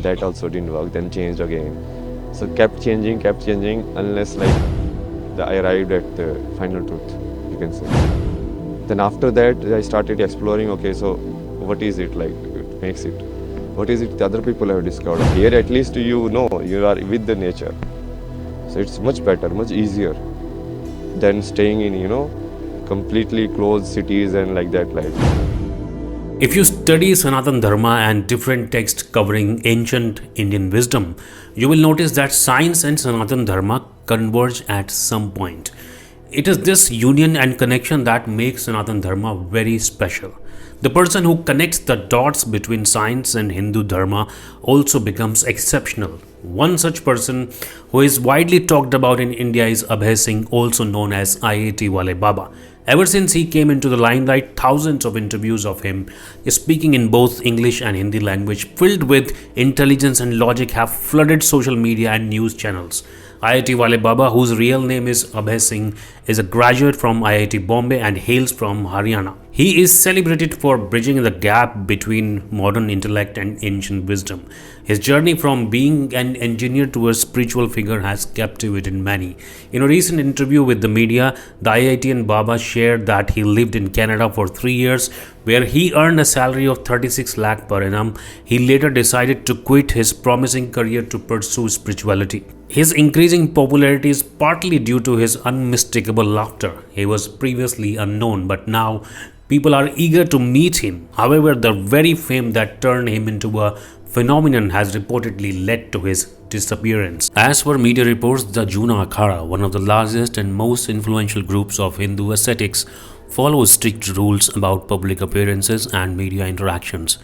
That also didn't work, then changed again. So kept changing unless I arrived at the final truth, you can say. Then after that, I started exploring, okay, so what is it like? It makes it. What is it the other people have discovered? Here at least you know, you are with the nature. So it's much better, much easier than staying in, completely closed cities and like that life. If you study Sanatan Dharma and different texts covering ancient Indian wisdom, you will notice that science and Sanatan Dharma converge at some point. It is this union and connection that makes Sanatan Dharma very special. The person who connects the dots between science and Hindu Dharma also becomes exceptional. One such person who is widely talked about in India is Abhay Singh, also known as IIT Wale Baba. Ever since he came into the limelight, thousands of interviews of him speaking in both English and Hindi language filled with intelligence and logic have flooded social media and news channels. IIT Wale Baba, whose real name is Abhay Singh, is a graduate from IIT Bombay and hails from Haryana. He is celebrated for bridging the gap between modern intellect and ancient wisdom. His journey from being an engineer to a spiritual figure has captivated many. In a recent interview with the media, the IITian Baba shared that he lived in Canada for 3 years, where he earned a salary of 36 lakh per annum. He later decided to quit his promising career to pursue spirituality. His increasing popularity is partly due to his unmistakable laughter. He was previously unknown, but now people are eager to meet him. However, the very fame that turned him into a phenomenon has reportedly led to his disappearance. As per media reports, the Juna Akhada, one of the largest and most influential groups of Hindu ascetics, follows strict rules about public appearances and media interactions.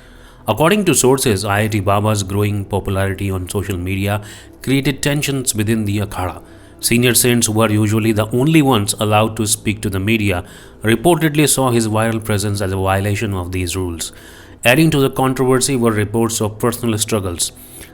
According to sources, IIT Baba's growing popularity on social media created tensions within the Akhada. Senior saints, who are usually the only ones allowed to speak to the media, reportedly saw his viral presence as a violation of these rules. Adding to the controversy were reports of personal struggles.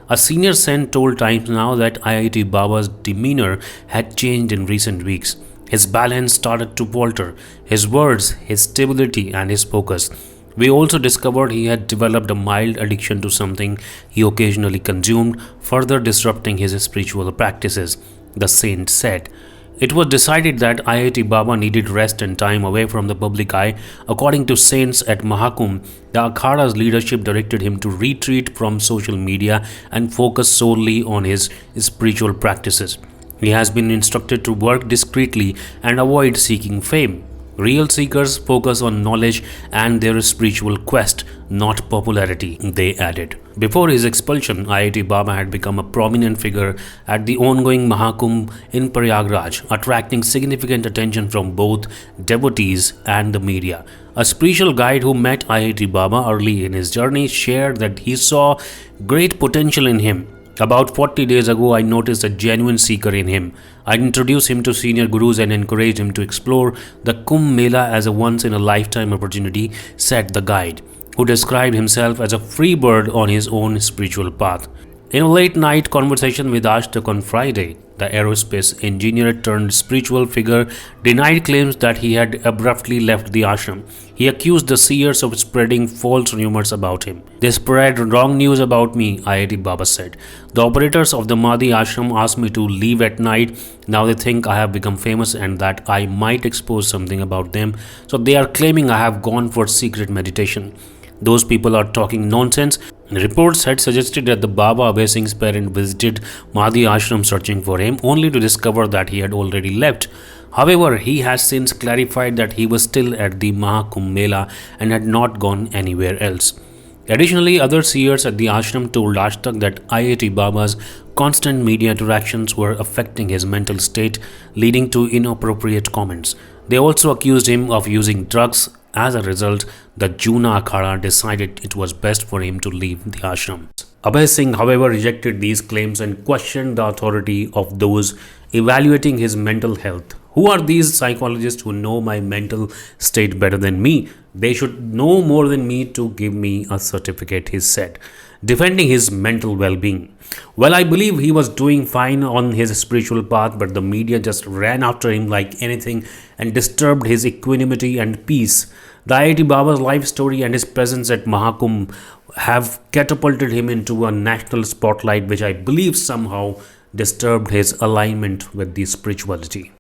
A senior saint told Times Now that IIT Baba's demeanor had changed in recent weeks. His balance started to falter, his words, his stability, and his focus. We also discovered he had developed a mild addiction to something he occasionally consumed, further disrupting his spiritual practices, the saint said. It was decided that IIT Baba needed rest and time away from the public eye. According to saints at Mahakumbh, the Akhada's leadership directed him to retreat from social media and focus solely on his spiritual practices. He has been instructed to work discreetly and avoid seeking fame. Real seekers focus on knowledge and their spiritual quest, not popularity, they added. Before his expulsion, IIT Baba had become a prominent figure at the ongoing Mahakumbh in Prayagraj, attracting significant attention from both devotees and the media. A spiritual guide who met IIT Baba early in his journey shared that he saw great potential in him. About 40 days ago, I noticed a genuine seeker in him. I introduced him to senior gurus and encouraged him to explore the Kumbh Mela as a once-in-a-lifetime opportunity, said the guide, who described himself as a free bird on his own spiritual path. In a late-night conversation with Ashtak on Friday, the aerospace engineer turned spiritual figure denied claims that he had abruptly left the ashram. He accused the seers of spreading false rumors about him. They spread wrong news about me, IIT Baba said. The operators of the Mahdi ashram asked me to leave at night. Now they think I have become famous and that I might expose something about them. So they are claiming I have gone for secret meditation. Those people are talking nonsense. Reports had suggested that the Baba Abhay Singh's parent visited Mahdi ashram searching for him, only to discover that he had already left. However, he has since clarified that he was still at the Mahakumbh Mela and had not gone anywhere else. Additionally, other seers at the ashram told Ashtak that IIT Baba's constant media interactions were affecting his mental state, leading to inappropriate comments. They also accused him of using drugs. As a result, the Juna Akhada decided it was best for him to leave the ashram. Abhay Singh, however, rejected these claims and questioned the authority of those evaluating his mental health. Who are these psychologists who know my mental state better than me? They should know more than me to give me a certificate, he said, defending his mental well-being. Well, I believe he was doing fine on his spiritual path, but the media just ran after him like anything and disturbed his equanimity and peace. The IIT Baba's life story and his presence at Mahakumbh have catapulted him into a national spotlight, which I believe somehow disturbed his alignment with the spirituality.